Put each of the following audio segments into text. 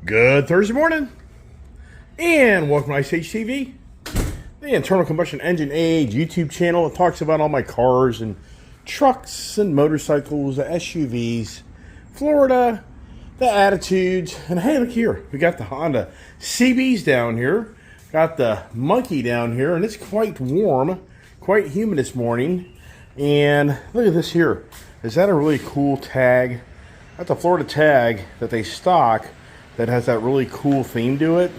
Good Thursday morning, and welcome to Ice Age TV, the internal combustion engine age YouTube channel that talks about all my cars and trucks and motorcycles, the SUVs, Florida, the attitudes, and hey, look here, we got the Honda CBs down here, got the Monkey down here, and it's quite warm, quite humid this morning, and look at this here. Is that a really cool tag? That's a Florida tag that they stock that has that really cool theme to it.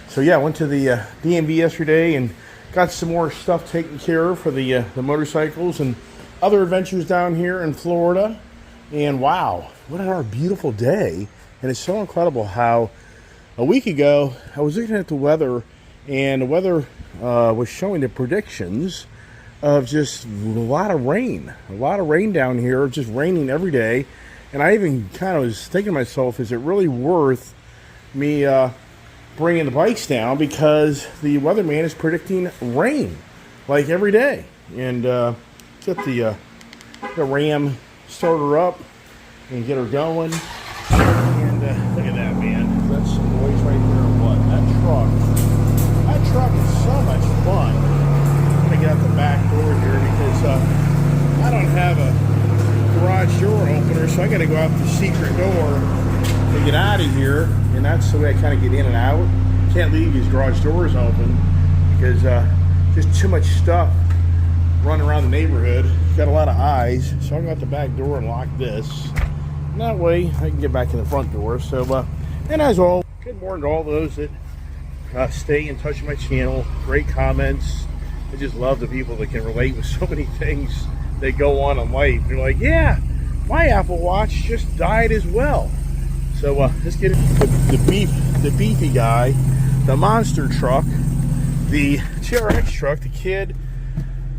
So yeah, I went to the DMV yesterday and got some more stuff taken care of for the motorcycles and other adventures down here in Florida. And wow, what a beautiful day. And it's so incredible how a week ago I was looking at the weather, and the weather was showing the predictions of just a lot of rain down here, just raining every day. And I even kind of was thinking to myself, is it really worth me bringing the bikes down, because the weatherman is predicting rain like every day. And get the Ram starter up and get her going. And look at that, man. That's some noise right there or what? That truck is so much fun. I'm going to get out the back door here because I don't have a garage door opener, so I got to go out the secret door to get out of here, and that's the way I kind of get in and out. Can't leave these garage doors open because just too much stuff running around the neighborhood. Got a lot of eyes, so I'll go out the back door and lock this, and that way I can get back in the front door. So and as always, good morning to all those that stay in touch with my channel. Great comments. I just love the people that can relate with so many things that go on in life. They're like, yeah, my Apple Watch just died as well. So let's get into the beefy guy, the monster truck, the TRX truck, the kid,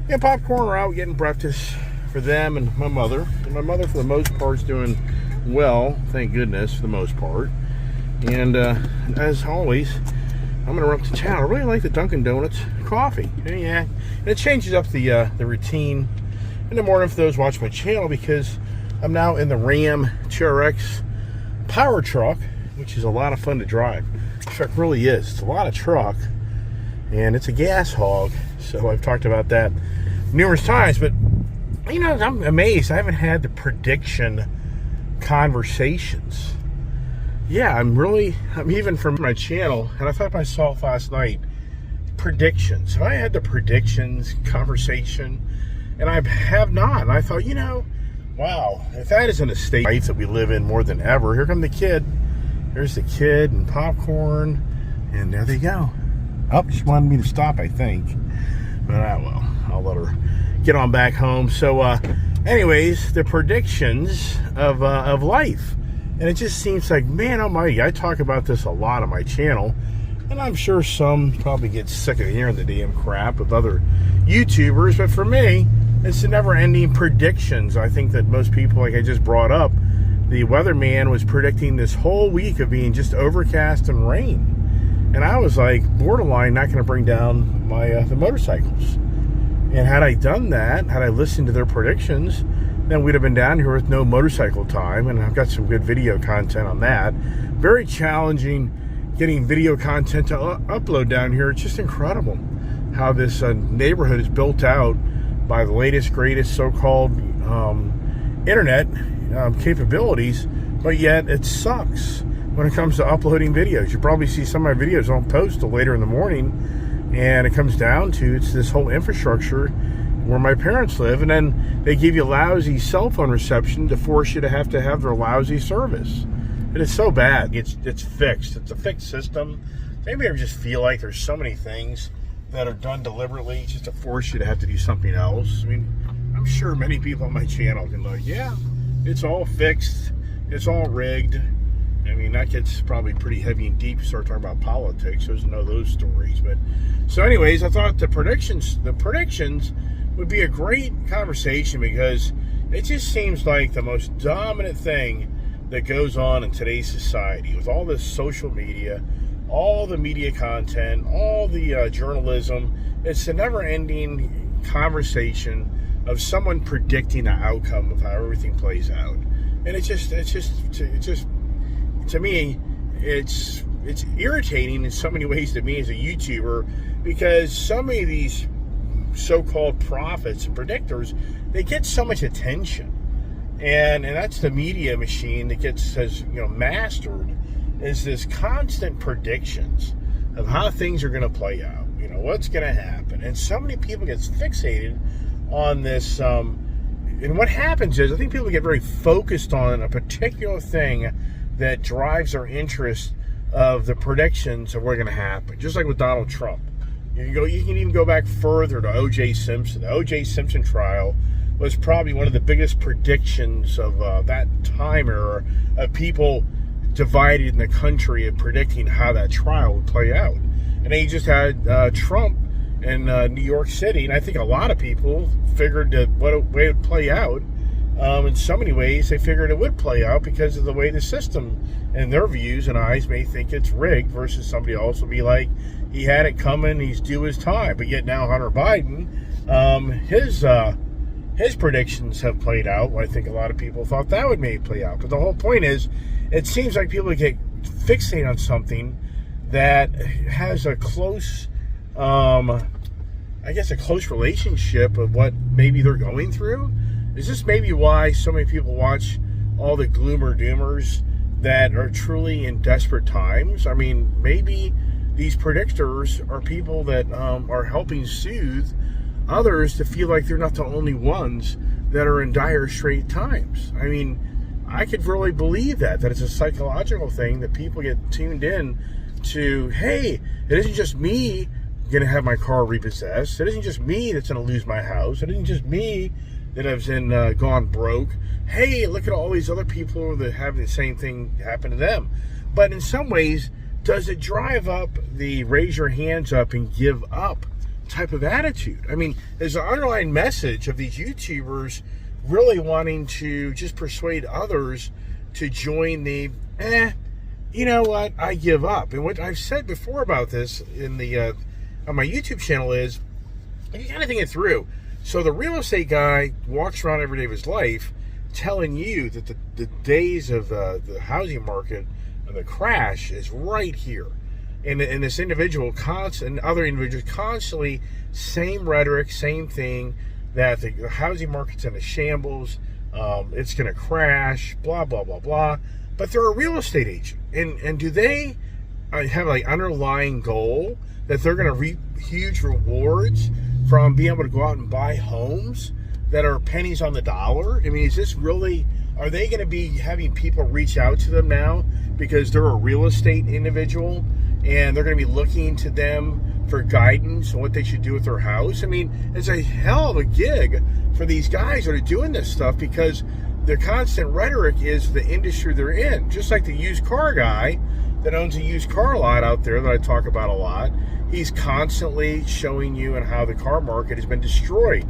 and popcorn are out getting breakfast for them and my mother. And my mother, for the most part, is doing well, thank goodness, for the most part. And as always, I'm gonna run up to town. I really like the Dunkin' Donuts coffee. Yeah, and it changes up the routine in the morning for those watching my channel, because I'm now in the Ram TRX power truck, which is a lot of fun to drive. The truck really is. It's a lot of truck, and it's a gas hog. So I've talked about that numerous times, but you know, I'm amazed I haven't had the prediction conversations. Yeah, I'm even from my channel, and I thought to myself last night, predictions. Have I had the predictions conversation? And I have not. And I thought, you know, wow, if that isn't a state that we live in more than ever. Here come the kid. There's the kid and popcorn, and there they go. Oh, she wanted me to stop, I think. But well, I'll let her get on back home. So anyways, the predictions of life. And it just seems like, man almighty, I talk about this a lot on my channel, and I'm sure some probably get sick of hearing the damn crap of other YouTubers, but for me, it's the never-ending predictions. I think that most people, like I just brought up, the weatherman was predicting this whole week of being just overcast and rain. And I was like, borderline not going to bring down my the motorcycles. And had I done that, had I listened to their predictions, then we'd have been down here with no motorcycle time. And I've got some good video content on that. Very challenging getting video content to upload down here. It's just incredible how this neighborhood is built out by the latest, greatest so-called internet capabilities, but yet it sucks when it comes to uploading videos. You probably see some of my videos don't post till later in the morning, and it comes down to it's this whole infrastructure where my parents live, and then they give you lousy cell phone reception to force you to have their lousy service. And it's so bad. It's fixed. It's a fixed system. Maybe I just feel like there's so many things that are done deliberately just to force you to have to do something else. I mean, I'm sure many people on my channel can go, yeah, it's all fixed, it's all rigged. I mean, that gets probably pretty heavy and deep. Start talking about politics. Those know those stories. But so, anyways, I thought the predictions would be a great conversation, because it just seems like the most dominant thing that goes on in today's society with all this social media, all the media content, all the journalism. It's a never-ending conversation of someone predicting the outcome of how everything plays out, and it's just to me, it's irritating in so many ways to me as a YouTuber, because so many of these so-called prophets and predictors, they get so much attention, and that's the media machine that has mastered, is this constant predictions of how things are going to play out, what's going to happen, and so many people get fixated on this. And what happens is, I think people get very focused on a particular thing that drives their interest of the predictions of what's going to happen. Just like with Donald Trump. You can even go back further to O.J. Simpson. The O.J. Simpson trial was probably one of the biggest predictions of that time era, of people divided in the country of predicting how that trial would play out. And then you just had Trump in New York City, and I think a lot of people figured that what way it would play out. In so many ways, they figured it would play out because of the way the system, in their views and eyes, may think it's rigged, versus somebody else will be like, he had it coming, he's due his time. But yet now Hunter Biden, his predictions have played out. I think a lot of people thought that would maybe play out. But the whole point is, it seems like people get fixated on something that has a close, a close relationship of what maybe they're going through. Is this maybe why so many people watch all the gloomer doomers that are truly in desperate times? I mean, maybe these predictors are people that are helping soothe others to feel like they're not the only ones that are in dire straight times. I mean, I could really believe that it's a psychological thing, that people get tuned in to, hey, it isn't just me going to have my car repossessed. It isn't just me that's going to lose my house. It isn't just me that have gone broke. Hey, look at all these other people that have the same thing happen to them. But in some ways, does it drive up the raise your hands up and give up type of attitude? I mean, there's an underlying message of these YouTubers really wanting to just persuade others to join the, you know what, I give up. And what I've said before about this in the on my YouTube channel is, you kind of think it through. So the real estate guy walks around every day of his life telling you that the days of the housing market and the crash is right here. And this individual, and other individuals, constantly, same rhetoric, same thing, that the housing market's in a shambles, it's going to crash, blah, blah, blah, blah. But they're a real estate agent. And do they have an underlying goal that they're going to reap huge rewards from being able to go out and buy homes that are pennies on the dollar? I mean, is this really, are they going to be having people reach out to them now because they're a real estate individual and they're going to be looking to them for guidance on what they should do with their house? I mean, it's a hell of a gig for these guys that are doing this stuff, because their constant rhetoric is the industry they're in. Just like the used car guy that owns a used car lot out there that I talk about a lot. He's constantly showing you and how the car market has been destroyed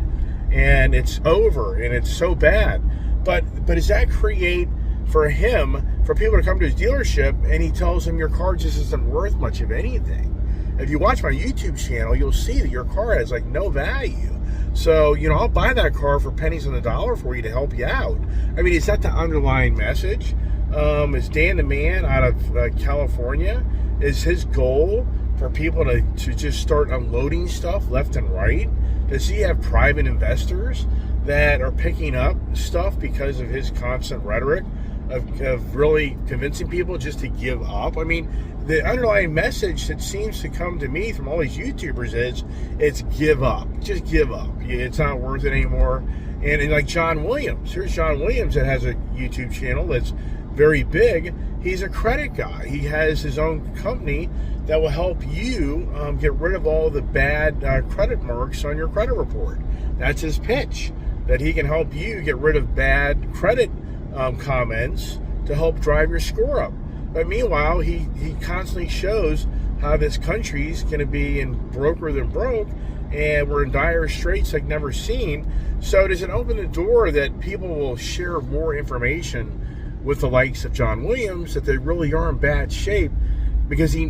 and it's over and it's so bad. But does that create for him, for people to come to his dealership and he tells them your car just isn't worth much of anything? If you watch my YouTube channel, you'll see that your car has like no value. So, I'll buy that car for pennies on the dollar for you to help you out. I mean, is that the underlying message? Is Dan the Man out of California, is his goal for people to just start unloading stuff left and right? Does he have private investors that are picking up stuff because of his constant rhetoric of really convincing people just to give up? I mean, the underlying message that seems to come to me from all these YouTubers is, it's give up. Just give up. It's not worth it anymore. And like John Williams. Here's John Williams that has a YouTube channel that's very big. He's a credit guy. He has his own company that will help you get rid of all the bad credit marks on your credit report. That's his pitch, that he can help you get rid of bad credit comments to help drive your score up. But meanwhile, he constantly shows how this country's going to be in broker than broke, and we're in dire straits like never seen. So does it open the door that people will share more information with the likes of John Williams, that they really are in bad shape because he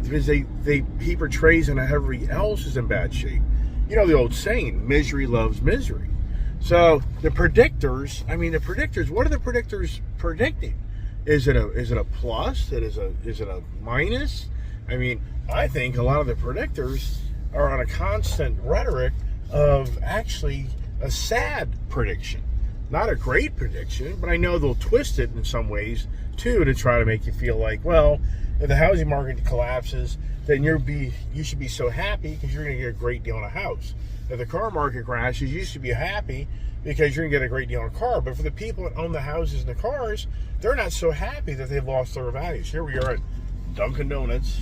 portrays and everybody else is in bad shape? The old saying, misery loves misery. So the predictors, what are the predictors predicting? Is it a plus? Is it a minus? I mean, I think a lot of the predictors are on a constant rhetoric of actually a sad prediction. Not a great prediction, but I know they'll twist it in some ways too to try to make you feel like, well, if the housing market collapses, then you should be so happy because you're going to get a great deal on a house. If the car market crashes, you should be happy because you're going to get a great deal on a car. But for the people that own the houses and the cars, they're not so happy that they've lost their values. Here we are at Dunkin' Donuts.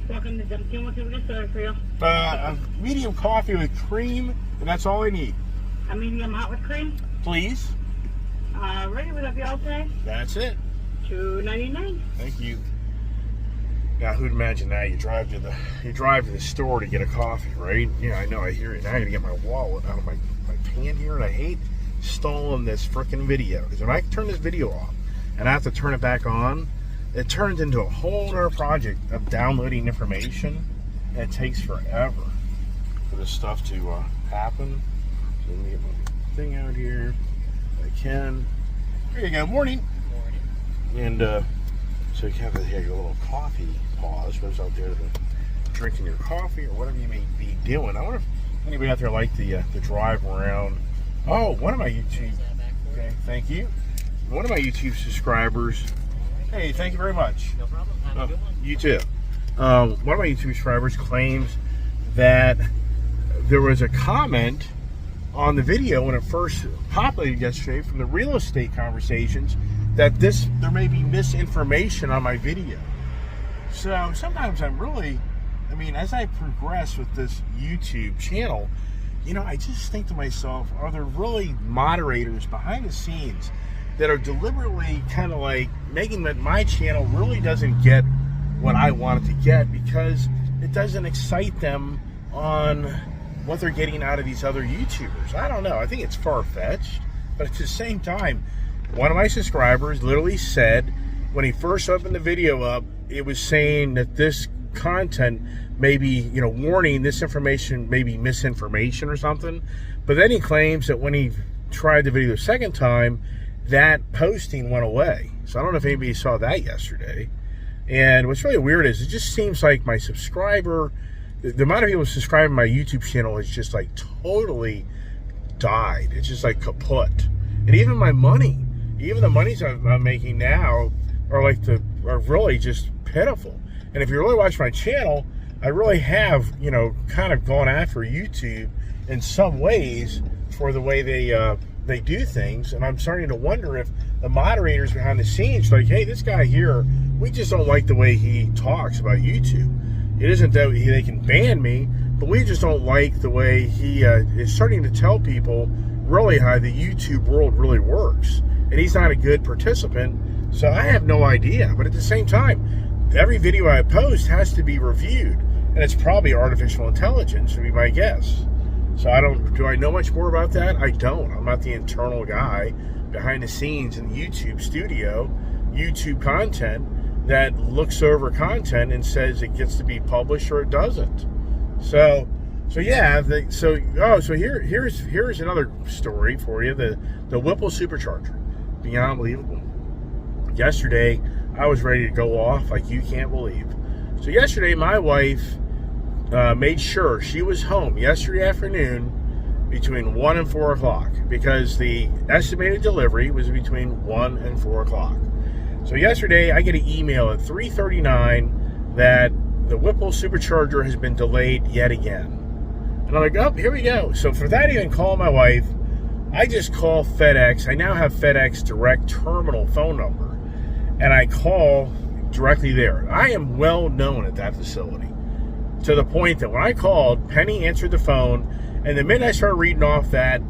Welcome to Dunkin'. What can we serve for you? A medium coffee with cream, and that's all I need. A medium hot with cream? Please. Ready with a bill today? That's it. $2.99. Thank you. Now, who'd imagine that? You drive to the store to get a coffee, right? Yeah, I know. I hear it. Now I got to get my wallet out of my pan here, and I hate stalling this freaking video because when I turn this video off and I have to turn it back on, it turns into a whole other project of downloading information, and it takes forever for this stuff to happen. So let me get my thing out here. If I can. There you go. Morning. Morning. And so you have a little coffee pause. Who's out there drinking your coffee or whatever you may be doing. I wonder if anybody out there like the drive around. Oh, one of my YouTube. Okay, thank you. One of my YouTube subscribers. Hey, thank you very much. No problem. Have a good one. You too. One of my YouTube subscribers claims that there was a comment on the video when it first populated yesterday from the real estate conversations that there may be misinformation on my video. So sometimes as I progress with this YouTube channel, I just think to myself, are there really moderators behind the scenes that are deliberately kind of like making that my channel really doesn't get what I want it to get because it doesn't excite them on what they're getting out of these other YouTubers? I don't know. I think it's far-fetched, but at the same time, one of my subscribers literally said when he first opened the video up, it was saying that this content may be, warning, this information may be misinformation or something. But then he claims that when he tried the video the second time, that posting went away. So I don't know if anybody saw that yesterday. And what's really weird is it just seems like my subscriber, the amount of people subscribing to my YouTube channel is just like totally died. It's just like kaput. And even my money, even the monies I'm making now are really just pitiful. And if you really watch my channel, I really have, kind of gone after YouTube in some ways for the way they do things. And I'm starting to wonder if the moderators behind the scenes are like, hey, this guy here, we just don't like the way he talks about YouTube. It isn't that they can ban me, but we just don't like the way he is starting to tell people really how the YouTube world really works. And he's not a good participant, so I have no idea. But at the same time, every video I post has to be reviewed, and it's probably artificial intelligence, would be my guess. So do I know much more about that? I don't. I'm not the internal guy behind the scenes in the YouTube studio, YouTube content, that looks over content and says it gets to be published or it doesn't. So yeah. Here's another story for you. The Whipple Supercharger, beyond believable. Yesterday, I was ready to go off like you can't believe. So yesterday, my wife made sure she was home yesterday afternoon between 1 and 4 o'clock because the estimated delivery was between 1 and 4 o'clock. So yesterday, I get an email at 3:39 that the Whipple Supercharger has been delayed yet again. And I'm like, oh, here we go. So for that, even call my wife, I just call FedEx. I now have FedEx direct terminal phone number, and I call directly there. I am well known at that facility to the point that when I called, Penny answered the phone, and the minute I started reading off that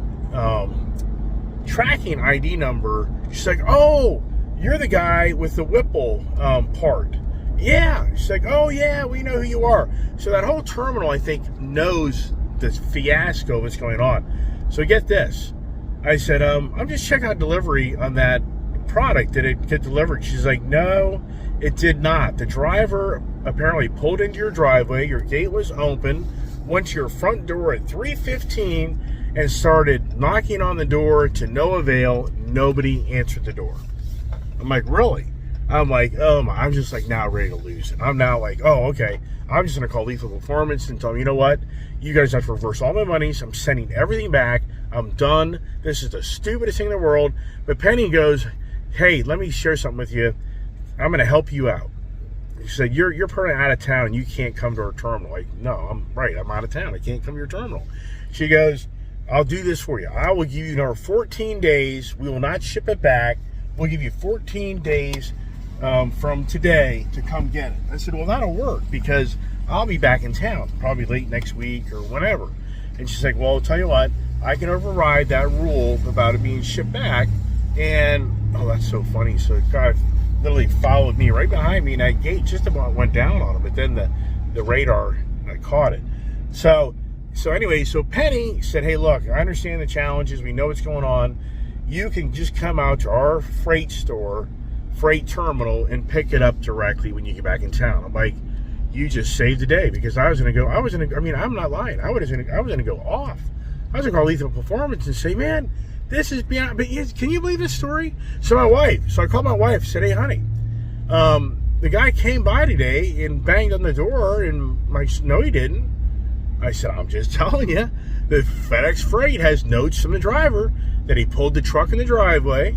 tracking ID number, she's like, oh, you're the guy with the Whipple part. Yeah. She's like, oh, yeah, we know who you are. So that whole terminal, I think, knows this fiasco that's going on. So get this. I said, I'm just checking out delivery on that product. Did it get delivered? She's like, no, it did not. The driver apparently pulled into your driveway. Your gate was open, went to your front door at 3:15, and started knocking on the door to no avail. Nobody answered the door. I'm like, really? I'm like, oh my, I'm just like now ready to lose it. I'm now like, oh, okay. I'm just going to call Lethal Performance and tell them, you know what? You guys have to reverse all my monies. I'm sending everything back. I'm done. This is the stupidest thing in the world. But Penny goes, hey, let me share something with you. I'm going to help you out. She said, you're permanently out of town. You can't come to our terminal. Like, no, I'm right. I'm out of town. I can't come to your terminal. She goes, I'll do this for you. I will give you another 14 days. We will not ship it back. We'll give you 14 days from today to come get it. I said, well, that'll work because I'll be back in town probably late next week or whenever. And she's like, well, I'll tell you what, I can override that rule about it being shipped back. And, oh, that's so funny. So the guy literally followed me right behind me, and that gate just about went down on him, but then the radar caught it. So anyway, so Penny said, hey, look, I understand the challenges. We know what's going on. You can just come out to our freight terminal, and pick it up directly when you get back in town. I'm like, you just saved the day, because I'm not lying. I was gonna go off. I was gonna call Lethal Performance and say, man, this is beyond, but can you believe this story? So I called my wife, said, hey, honey, the guy came by today and banged on the door, and no, he didn't. I said, I'm just telling you, the FedEx Freight has notes from the driver that he pulled the truck in the driveway,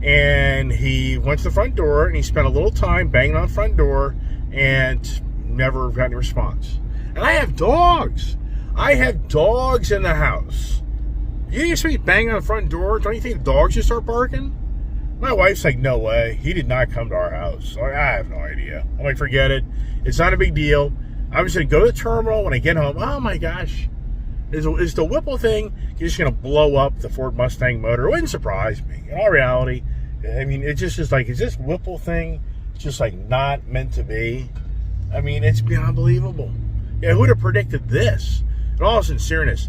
and he went to the front door, and he spent a little time banging on the front door and never got any response. And I have dogs. I have dogs in the house. You expect me banging on the front door? Don't you think the dogs should start barking? My wife's like, no way. He did not come to our house. I have no idea. I'm like, forget it. It's not a big deal. I'm just going to go to the terminal when I get home. Oh, my gosh. Is the Whipple thing just going to blow up the Ford Mustang motor? It wouldn't surprise me. In all reality, I mean, it just is like, is this Whipple thing just like not meant to be? I mean, it's beyond believable. Yeah, who would have predicted this? In all sincereness,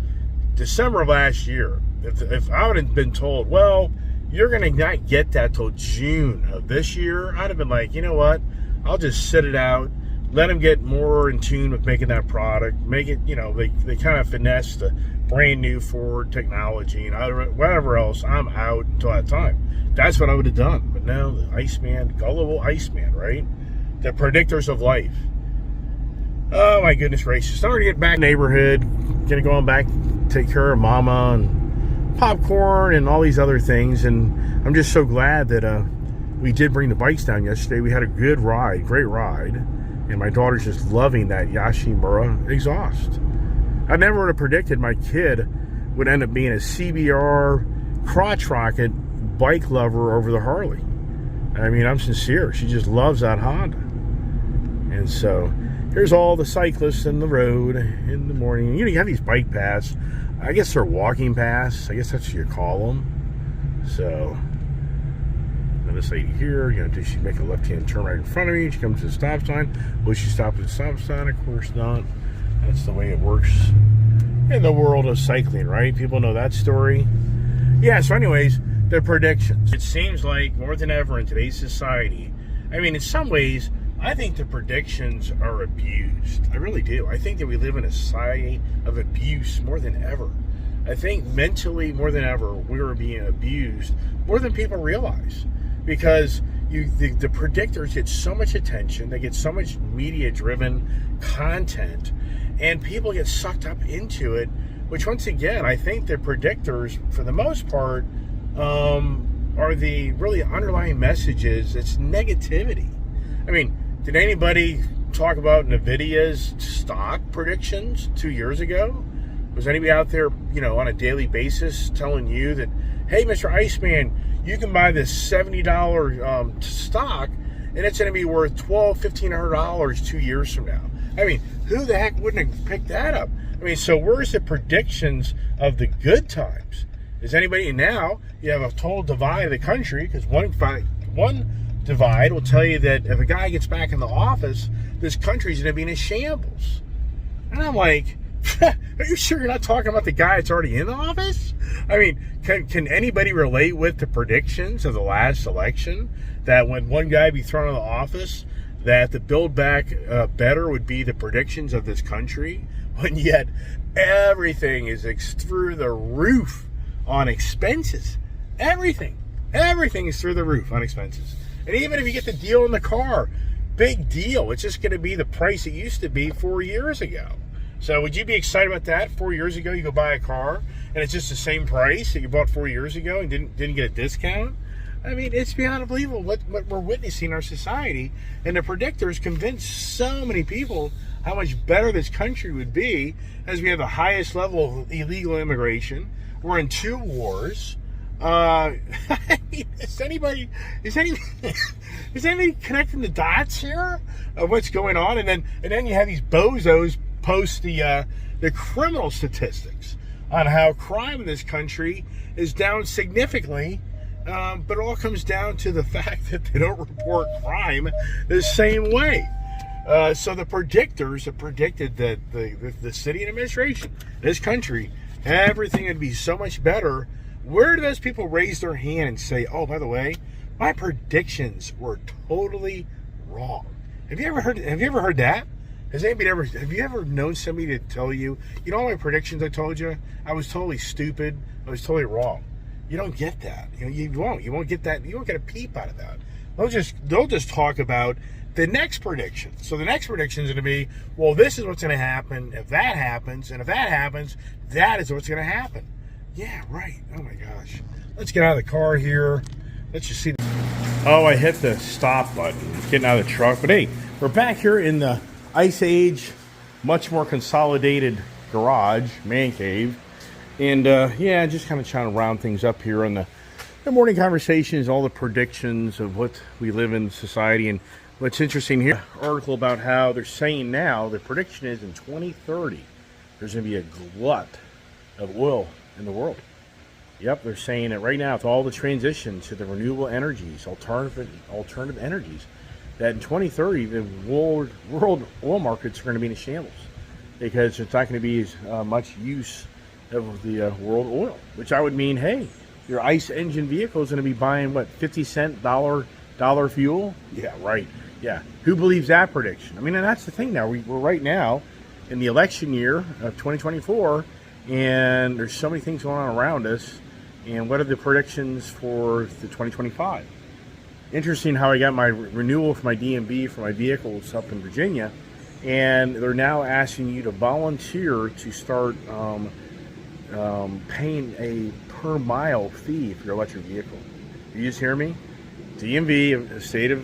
December of last year, if I would have been told, well, you're going to not get that till June of this year, I'd have been like, you know what? I'll just sit it out. Let them get more in tune with making that product. Make it, they kind of finesse the brand new Ford technology and whatever else. I'm out until that time. That's what I would have done. But no, the Iceman, gullible Iceman, right? The predictors of life. Oh my goodness gracious. I'm already getting back in the neighborhood. Gonna go on back, take care of mama and popcorn and all these other things. And I'm just so glad that we did bring the bikes down yesterday. We had a good ride, great ride. And my daughter's just loving that Yashimura exhaust. I never would have predicted my kid would end up being a CBR crotch rocket bike lover over the Harley. I mean, I'm sincere. She just loves that Honda. And so here's all the cyclists in the road in the morning. You have these bike paths. I guess they're walking paths. I guess that's what you call them. So this lady here, does she make a left-hand turn right in front of me? She comes to the stop sign. Will she stop at the stop sign? Of course not. That's the way it works in the world of cycling, right? People know that story. Yeah, so anyways, the predictions. It seems like more than ever in today's society, I mean, in some ways, I think the predictions are abused. I really do. I think that we live in a society of abuse more than ever. I think mentally more than ever, we're being abused more than people realize. Because the predictors get so much attention, they get so much media-driven content, and people get sucked up into it, which once again, I think the predictors, for the most part, are the really underlying messages. It's negativity. I mean, did anybody talk about NVIDIA's stock predictions 2 years ago? Was anybody out there, on a daily basis telling you that, hey, Mr. Iceman, you can buy this $70 stock, and it's going to be worth $1,200, $1,500 2 years from now. I mean, who the heck wouldn't have picked that up? I mean, so where's the predictions of the good times? Is anybody now? You have a total divide of the country, because one divide will tell you that if a guy gets back in the office, this country's going to be in a shambles. And I'm like, are you sure you're not talking about the guy that's already in the office? I mean, can anybody relate with the predictions of the last election that when one guy be thrown out of the office, that the Build Back Better would be the predictions of this country, when yet everything is through the roof on expenses. Everything is through the roof on expenses. And even if you get the deal in the car, big deal. It's just going to be the price it used to be 4 years ago. So would you be excited about that? 4 years ago, you go buy a car and it's just the same price that you bought 4 years ago and didn't get a discount? I mean, it's beyond unbelievable what we're witnessing in our society. And the predictors convinced so many people how much better this country would be as we have the highest level of illegal immigration. We're in 2 wars. I mean, is anybody connecting the dots here of what's going on? And then you have these bozos post the criminal statistics on how crime in this country is down significantly. But it all comes down to the fact that they don't report crime the same way. So the predictors have predicted that the city and administration, this country, everything would be so much better. Where do those people raise their hand and say, oh, by the way, my predictions were totally wrong? Have you ever heard that? Have you ever known somebody to tell you, all my predictions I told you, I was totally stupid, I was totally wrong? You don't get that. You won't get that. You won't get a peep out of that. They'll just talk about the next prediction. So the next prediction is going to be, well, this is what's going to happen if that happens, and if that happens, that is what's going to happen. Yeah, right. Oh my gosh. Let's get out of the car here. Let's just see. Oh, I hit the stop button. Getting out of the truck. But hey, we're back here in the Ice Age, much more consolidated garage, man cave. And yeah, just kind of trying to round things up here on the morning conversations, all the predictions of what we live in society. And what's interesting here, article about how they're saying now, the prediction is in 2030, there's going to be a glut of oil in the world. Yep, they're saying it right now with all the transition to the renewable energies, alternative energies, that in 2030, the world oil markets are going to be in a shambles because it's not going to be as much use of the world oil, which I would mean, hey, your ICE engine vehicle is going to be buying, what, 50-cent dollar fuel? Yeah, right. Yeah. Who believes that prediction? I mean, and that's the thing now. We're right now in the election year of 2024, and there's so many things going on around us. And what are the predictions for the 2025? Interesting how I got my renewal for my DMV for my vehicles up in Virginia, and they're now asking you to volunteer to start paying a per mile fee for your electric vehicle. You just hear me? DMV, the state of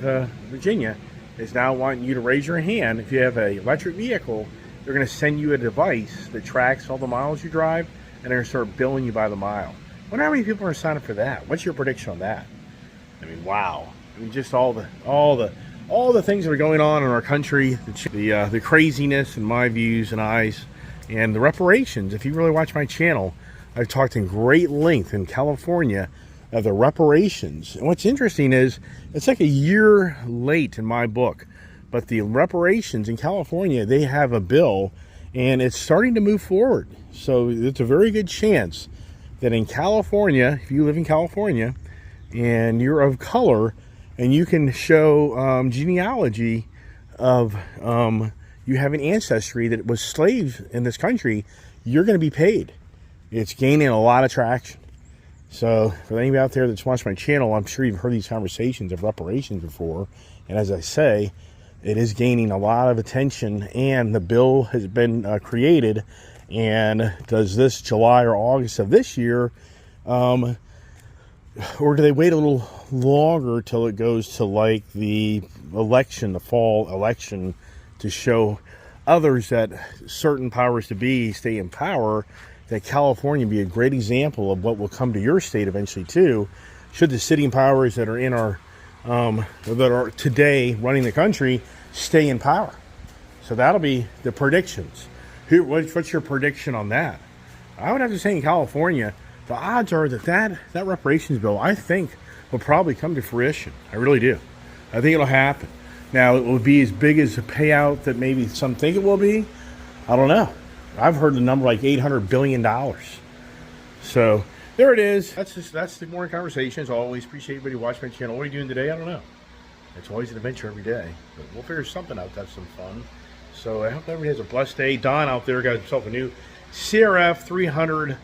Virginia, is now wanting you to raise your hand. If you have an electric vehicle, they're going to send you a device that tracks all the miles you drive, and they're going to start billing you by the mile. I wonder how many people are signing up for that. What's your prediction on that? I mean, wow. I mean, just all the things that are going on in our country, the craziness in my views and eyes, and the reparations. If you really watch my channel, I've talked in great length in California of the reparations. And what's interesting is it's like a year late in my book, but the reparations in California, they have a bill and it's starting to move forward. So it's a very good chance that in California, if you live in California and you're of color and you can show genealogy of you have an ancestry that was slaves in this country, you're going to be paid. It's gaining a lot of traction. So for anybody out there that's watched my channel, I'm sure you've heard these conversations of reparations before. And as I say, it is gaining a lot of attention, and the bill has been created. And does this July or August of this year, or do they wait a little longer till it goes to like the election, the fall election, to show others that certain powers to be stay in power, that California be a great example of what will come to your state eventually too, should the sitting powers that are in our, that are today running the country stay in power. So that'll be the predictions. What's your prediction on that? I would have to say in California, the odds are that reparations bill, I think, will probably come to fruition. I really do. I think it'll happen. Now, it will be as big as a payout that maybe some think it will be. I don't know. I've heard the number like $800 billion. So there it is. That's the morning conversation. As always, appreciate everybody watching my channel. What are you doing today? I don't know. It's always an adventure every day. But we'll figure something out to have some fun. So I hope everybody has a blessed day. Don out there got himself a new CRF 300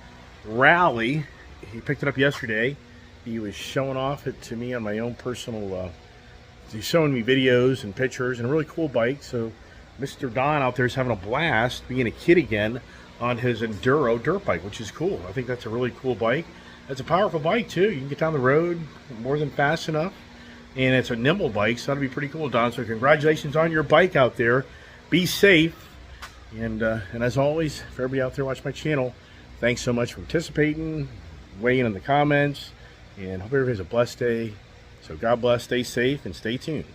Rally. He picked it up yesterday. He was showing off it to me on my own personal, he's showing me videos and pictures, and a really cool bike. So Mr. Don out there is having a blast being a kid again on his Enduro dirt bike, which is cool. I think that's a really cool bike. It's a powerful bike too. You can get down the road more than fast enough, and it's a nimble bike, so that'll be pretty cool, Don. So congratulations on your bike out there. Be safe, and as always, for everybody out there watching my channel, thanks so much for participating, weighing in the comments, and hope everybody has a blessed day. So God bless, stay safe, and stay tuned.